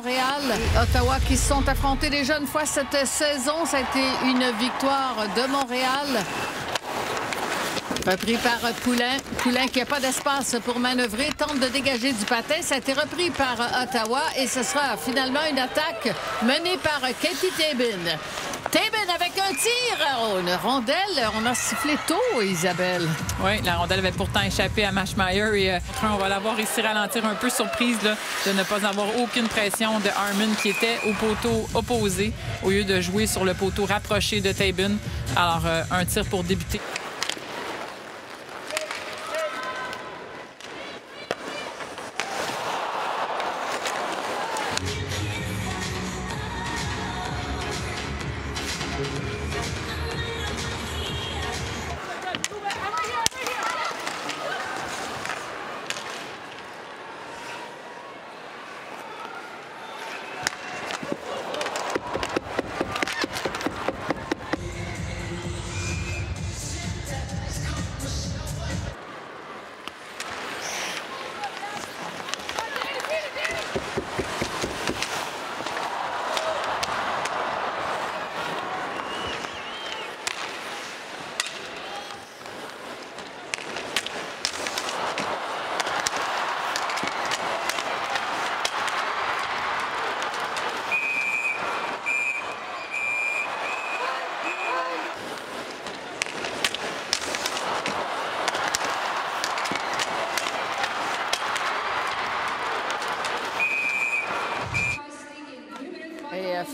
Montréal. Ottawa qui se sont affrontés déjà une fois cette saison. Ça a été une victoire de Montréal. Repris par Poulin. Poulin qui n'a pas d'espace pour manœuvrer, tente de dégager du patin. Ça a été repris par Ottawa et ce sera finalement une attaque menée par Katie Tabin. Tabin avec un tir. Une rondelle. On a sifflé tôt, Isabelle. Oui, la rondelle avait pourtant échappé à Maschmeyer et on va l'avoir ici ralentir un peu surprise là, de ne pas avoir aucune pression de Harmon qui était au poteau opposé au lieu de jouer sur le poteau rapproché de Tabin. Alors, un tir pour débuter.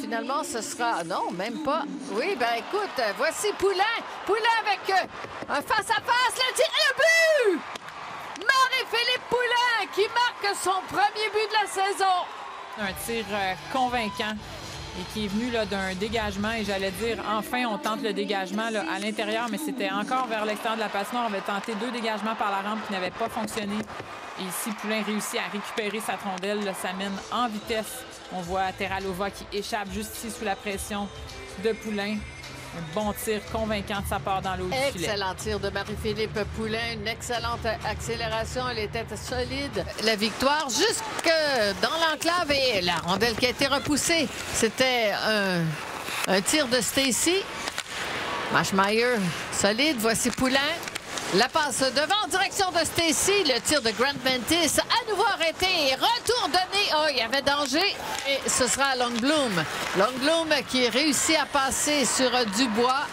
Finalement, ce sera... Non, même pas. Oui, ben écoute, voici Poulin. Poulin avec un face-à-face. Le tir et le but! Marie-Philippe Poulin qui marque son premier but de la saison. Un tir convaincant et qui est venu d'un dégagement. Et j'allais dire, enfin, on tente le dégagement là, à l'intérieur, mais c'était encore vers l'extérieur de la patinoire. On avait tenté 2 dégagements par la rampe qui n'avaient pas fonctionné. Et ici, Poulin réussit à récupérer sa rondelle. Là, ça mène en vitesse. On voit Terralova qui échappe juste ici sous la pression de Poulin. Un bon tir convaincant de sa part dans l'eau du filet. Excellent tir de Marie-Philippe Poulin. Une excellente accélération. Elle était solide. La victoire jusque dans l'enclave et la rondelle qui a été repoussée. C'était un tir de Stacy. Maschmeyer solide. Voici Poulin. La passe devant en direction de Stacy. Le tir de Grant Mentis à nouveau arrêté. Retour donné. Oh, il y avait danger. Et ce sera Lundblom. Lundblom qui réussit à passer sur Dubois.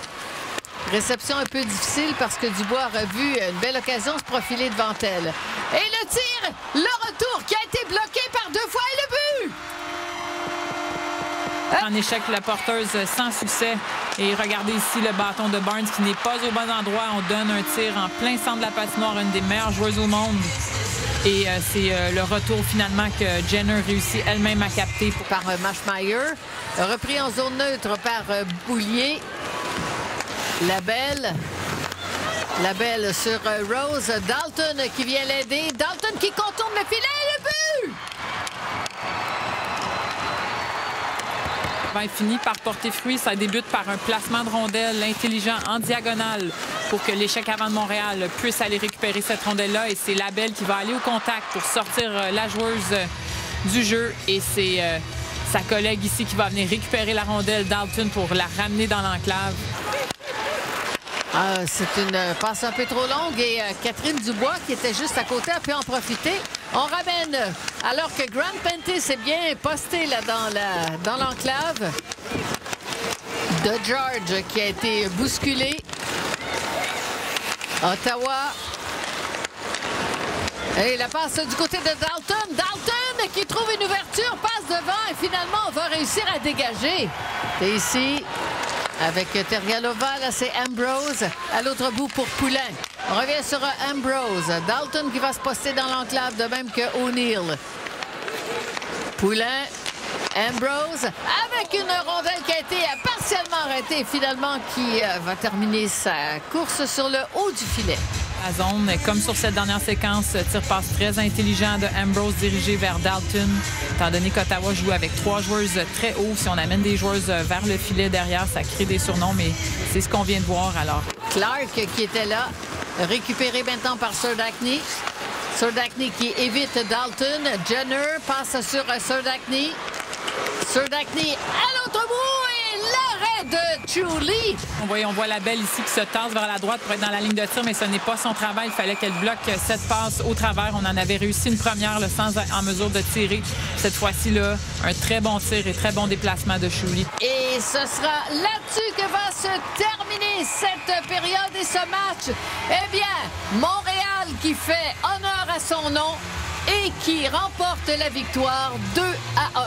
Réception un peu difficile parce que Dubois a vu une belle occasion se profiler devant elle. Et le tir, le retour qui a été bloqué par 2 fois et le but! En échec, la porteuse sans succès. Et regardez ici le bâton de Barnes qui n'est pas au bon endroit. On donne un tir en plein centre de la patinoire, une des meilleures joueuses au monde. Et c'est le retour finalement que Jenner réussit elle-même à capter. Par Maschmeyer, repris en zone neutre par Boulier. Labelle sur Rose. Dalton qui vient l'aider. Dalton qui contourne le filet et le but! Finit par porter fruit. Ça débute par un placement de rondelle intelligent en diagonale pour que l'échec avant de Montréal puisse aller récupérer cette rondelle-là. Et c'est Labelle qui va aller au contact pour sortir la joueuse du jeu. Et c'est sa collègue ici qui va venir récupérer la rondelle, Dalton, pour la ramener dans l'enclave. C'est une passe un peu trop longue et Catherine Dubois, qui était juste à côté, a pu en profiter. On ramène, alors que Grant Pentis est bien posté là dans l'enclave. De George qui a été bousculé. Ottawa. Et la passe du côté de Dalton. Dalton qui trouve une ouverture, passe devant et finalement on va réussir à dégager. Et ici... Avec Tergalova, là, c'est Ambrose. À l'autre bout pour Poulin. On revient sur Ambrose. Dalton qui va se poster dans l'enclave, de même que O'Neill. Poulin. Ambrose avec une rondelle qui a été partiellement arrêtée, finalement, qui va terminer sa course sur le haut du filet. La zone, comme sur cette dernière séquence, tir-passe très intelligent de Ambrose dirigé vers Dalton. Étant donné qu'Ottawa joue avec 3 joueuses très hauts, si on amène des joueuses vers le filet derrière, ça crée des surnoms, mais c'est ce qu'on vient de voir alors. Clark qui était là, récupéré maintenant par Serdachny. Serdachny qui évite Dalton. Jenner passe sur Serdachny. Serdachny à l'autre bout et l'arrêt de Julie. On voit la belle ici qui se tasse vers la droite pour être dans la ligne de tir, mais ce n'est pas son travail. Il fallait qu'elle bloque cette passe au travers. On en avait réussi une première là, sans être en mesure de tirer. Cette fois-ci, là, un très bon tir et très bon déplacement de Julie. Et ce sera là-dessus que va se terminer cette période et ce match. Eh bien, Montréal qui fait honneur à son nom et qui remporte la victoire 2-1.